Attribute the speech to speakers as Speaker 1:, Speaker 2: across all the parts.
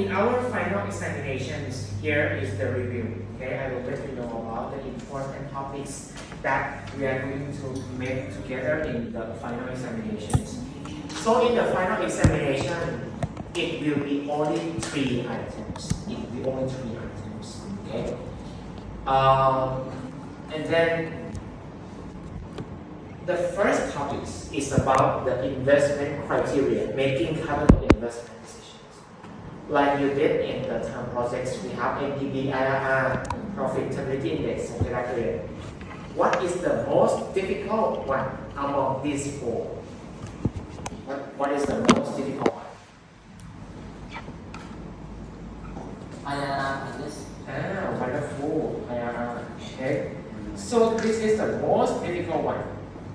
Speaker 1: In our final examinations, here is the review. Okay, I will let you know about the important topics that we are going to make together in the final examinations. So in the final examination, it will be only 3 items. It will be only 3 items. Okay. And then the first topic is about the investment criteria, making capital investment decisions. Like you did in the term projects, we have NPV, IRR, profitability index, and payback period. What is the most difficult one among these 4? What is the most difficult one?
Speaker 2: IRR, I guess.
Speaker 1: Wonderful. IRR. Okay. So this is the most difficult one.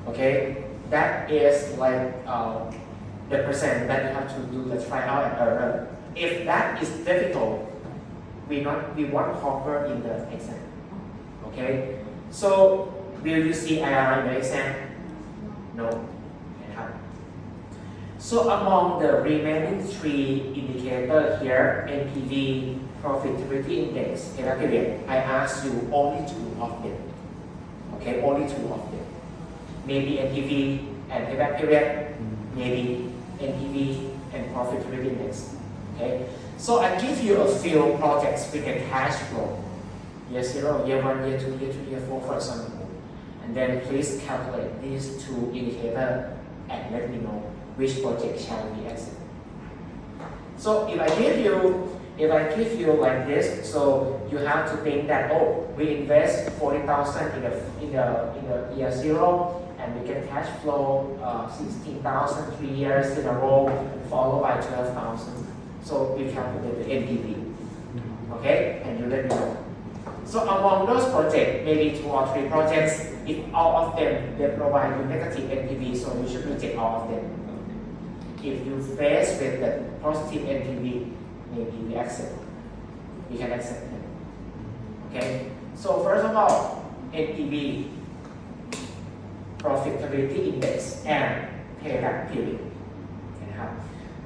Speaker 1: Okay. That is like the percent that you have to do the trial and error. If that is difficult, we won't cover in the exam. Okay. So will you see IRR in the exam? No. So among the remaining 3 indicators here, NPV, profitability index, payback period, I asked you only 2 of them. Okay, only 2 of them. Maybe NPV and payback period, maybe NPV and profitability index. Okay, so I give you a few projects with a cash flow. Year 0, year 1, year 2, year 3, year 4, for example. And then please calculate these 2 indicators and let me know which project shall be accepted. So if I give you like this, so you have to think that we invest 40,000 in the year 0, and we get cash flow 16,000 3 years in a row, followed by 12,000. So we calculate the NPV. Okay, and you let me know. So among those projects, maybe 2 or 3 projects, if all of them they provide you negative NPV, so you should reject all of them. If you face with the positive NPV, maybe we can accept them. Okay, so first of all, NPV, profitability index, and payback period.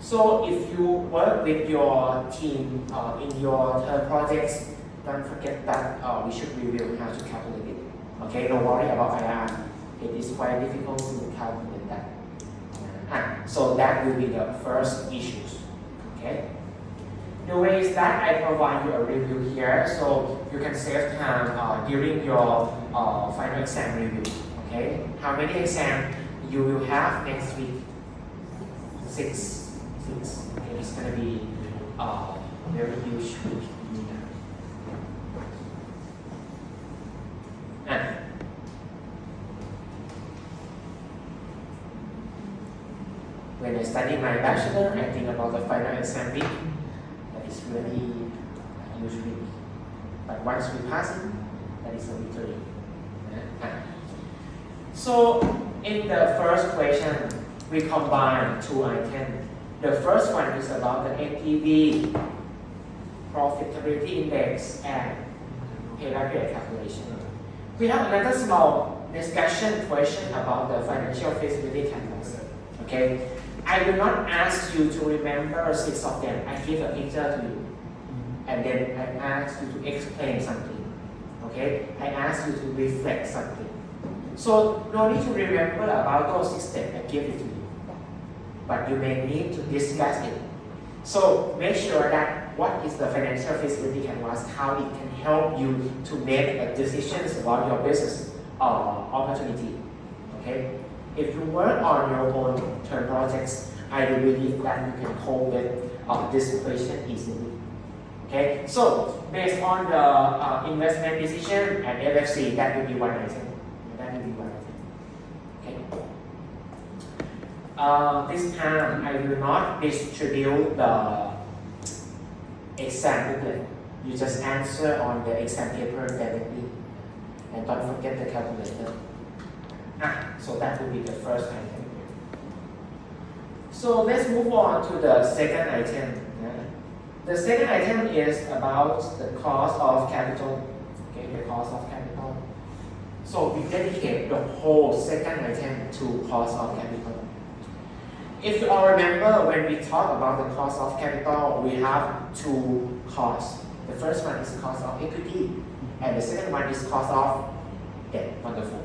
Speaker 1: So if you work with your team in your term projects, don't forget that we should review how to calculate it. Okay, don't worry about IR. It is quite difficult to calculate that. So that will be the first issues. Okay. The way is that I provide you a review here, so you can save time during your final exam review. Okay. How many exams you will have next week? 6. Okay. It's gonna be very huge week. When I study my bachelor, I think about the final exam week. That is really a huge week. But once we pass it, that is a victory. So in the first question, we combine 2 items. The first one is about the NPV, profitability index, and payback period calculation. We have another small discussion question about the financial feasibility calculus. Okay. I will not ask you to remember 6 of them. I give a picture to you. And then I ask you to explain something. Okay? I ask you to reflect something. So no need to remember about those 6 steps. I give it to you. But you may need to discuss it. So make sure that what is the financial feasibility canvas, how it can help you to make decisions about your business opportunity. Okay? If you work on your own term projects, I believe that you can cope with this question easily. Okay, so based on the investment decision and LFC, that will be 1 item. Okay. This time I will not distribute the exam booklet. You just answer on the exam paper directly, and don't forget the calculator. So that will be the first item. So let's move on to the second item. The second item is about the cost of capital. Okay, the cost of capital. So we dedicate the whole second item to cost of capital. If you all remember, when we talk about the cost of capital, we have two costs. The first one is cost of equity, and the second one is cost of debt. Wonderful.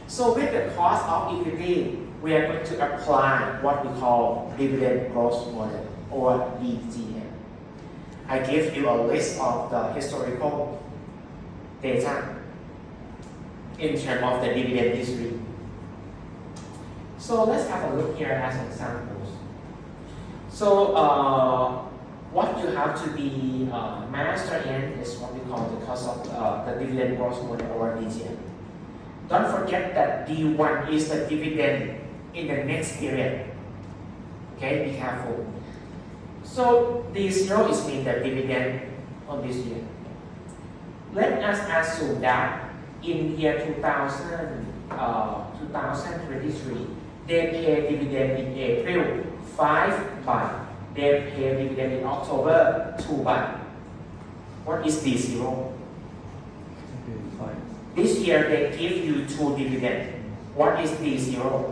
Speaker 1: So with the cost of equity, we are going to apply what we call dividend growth model, or DGM. I give you a list of the historical data in terms of the dividend history. So let's have a look here as examples. So what you have to be master in is what we call the cost of the dividend growth model, or DGM. Don't forget that D1 is the dividend in the next period. Okay, be careful. So D0 is mean the dividend on this year. Let us assume that in year 2023, they pay dividend in April 5 baht. They pay dividend in October 2 baht. What is D0? This year they give you 2 dividends. What is D0?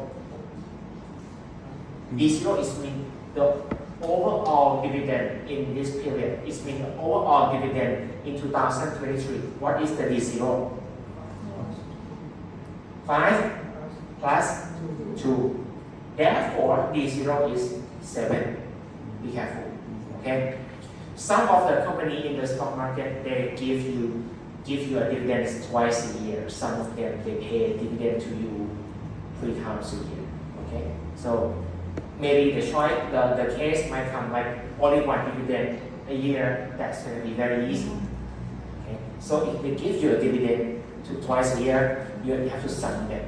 Speaker 1: D0 is mean the overall dividend in this period. It means the overall dividend in 2023. What is the D0? 5 plus 2. Therefore, D0 is 7. Be careful. Okay. Some of the company in the stock market, they give you a dividend twice a year. Some of them, they pay dividend to you 3 times a year. Okay. So maybe the choice, the case might come like only 1 dividend a year. That's going to be very easy. Okay. So if they give you a dividend twice a year, you have to sum them.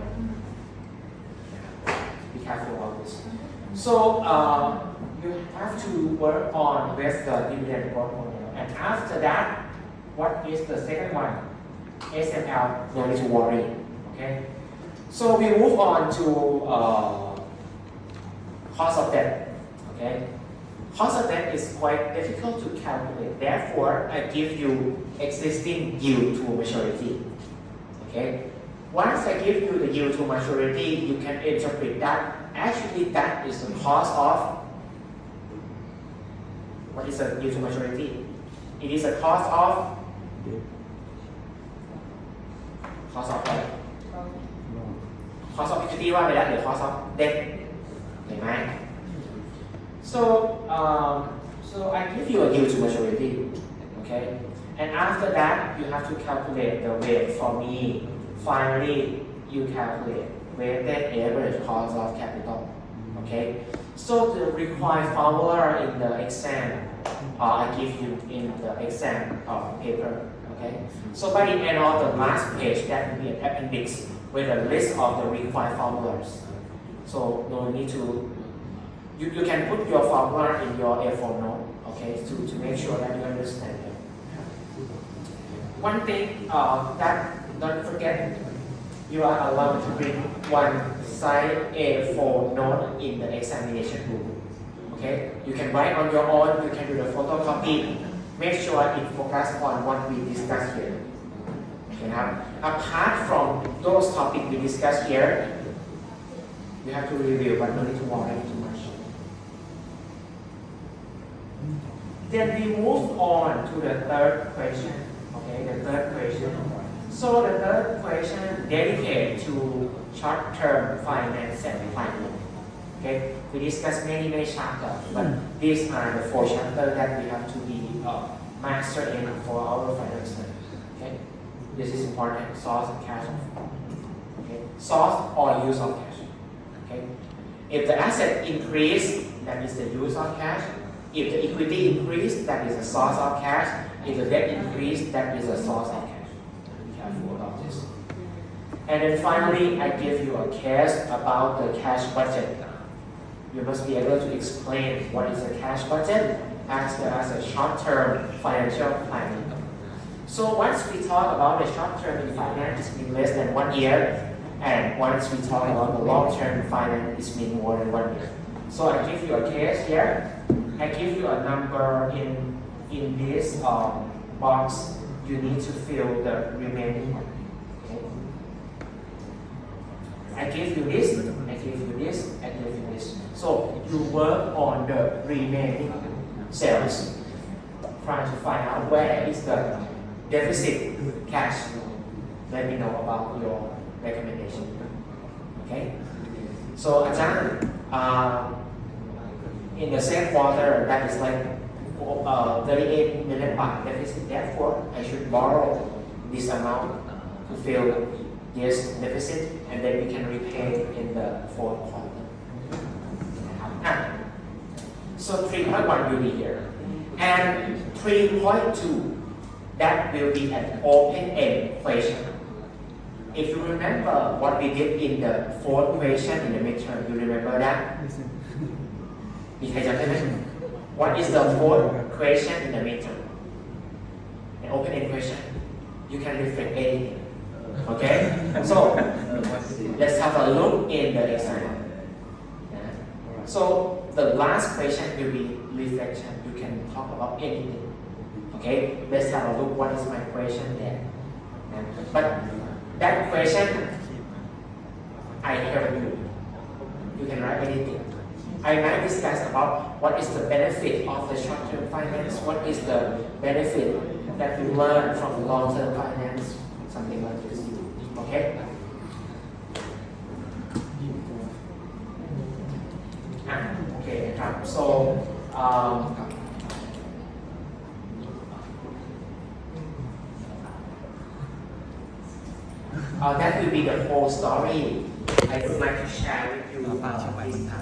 Speaker 1: Be careful about this. So you have to work on with the dividend growth model. And after that, what is the second one? SML, no need to worry. Okay. So we move on to cost of debt. Okay. Cost of debt is quite difficult to calculate. Therefore, I give you existing yield to maturity. Okay. Once I give you the yield to maturity, you can interpret that actually that is the cost of, what is the yield to maturity? It is a cost of what? Cost of equity ว่าไปแล้วหรือ cost of debt เห็นไหม so I give you a yield to maturity, okay, and after that you have to calculate the weight. For me, finally you calculate weighted average cost of capital. Okay, so the required formula in the exam I give you in the exam paper. Okay, so by the end of the last page, that will be an appendix with a list of the required formulas. So no need to, you can put your formula in your A4 note, okay, to make sure that you understand them. One thing that don't forget, you are allowed to bring one size A4 note in the examination room. Okay, you can write on your own, you can do the photocopy. Make sure it focuses on what we discussed here. Okay, now, apart from those topics we discussed here, you have to review, but no need to worry too much. Then we move on to the third question. Okay, the third question. So the third question dedicated to short-term finance and planning. Okay, we discussed many chapters, but these are the 4 chapters that we have to be master in for our finance. Okay, this is important. Source and cash. Okay, source or use of cash. Okay, if the asset increase, that is the use of cash. If the equity increase, that is the source of cash. If the debt increase, that is the source of cash. Be careful about this. And then finally, I give you a case about the cash budget. You must be able to explain what is a cash budget as a short-term financial planning. So once we talk about the short-term in finance, it means less than 1 year, and once we talk about the long-term in finance, it means more than 1 year. So I give you a case here. I give you a number in this box. You need to fill the remaining one. Okay. I give you this, I give you this, I give you this. So you work on the remaining cells, trying to find out where is the deficit cash. Let me know about your recommendation. Okay? So Ajahn, in the same quarter, that is like 38 million baht deficit. Therefore, I should borrow this amount to fill this deficit, and then we can repay in the fourth quarter. So 3.1 will be here. And 3.2, that will be an open-end question. If you remember what we did in the fourth question in the midterm, you remember that? What is the fourth question in the midterm? An open-end question. You can reflect anything. Okay? So, let's have a look in the exam. So, the last question will be reflection. You can talk about anything. Okay? Let's have a look. What is my question there? But that question, I help you. You can write anything. I might discuss about what is the benefit of the short-term finance, what is the benefit that you learn from long-term finance, something like this. Okay? Okay, so that will be the whole story I would like to share with you.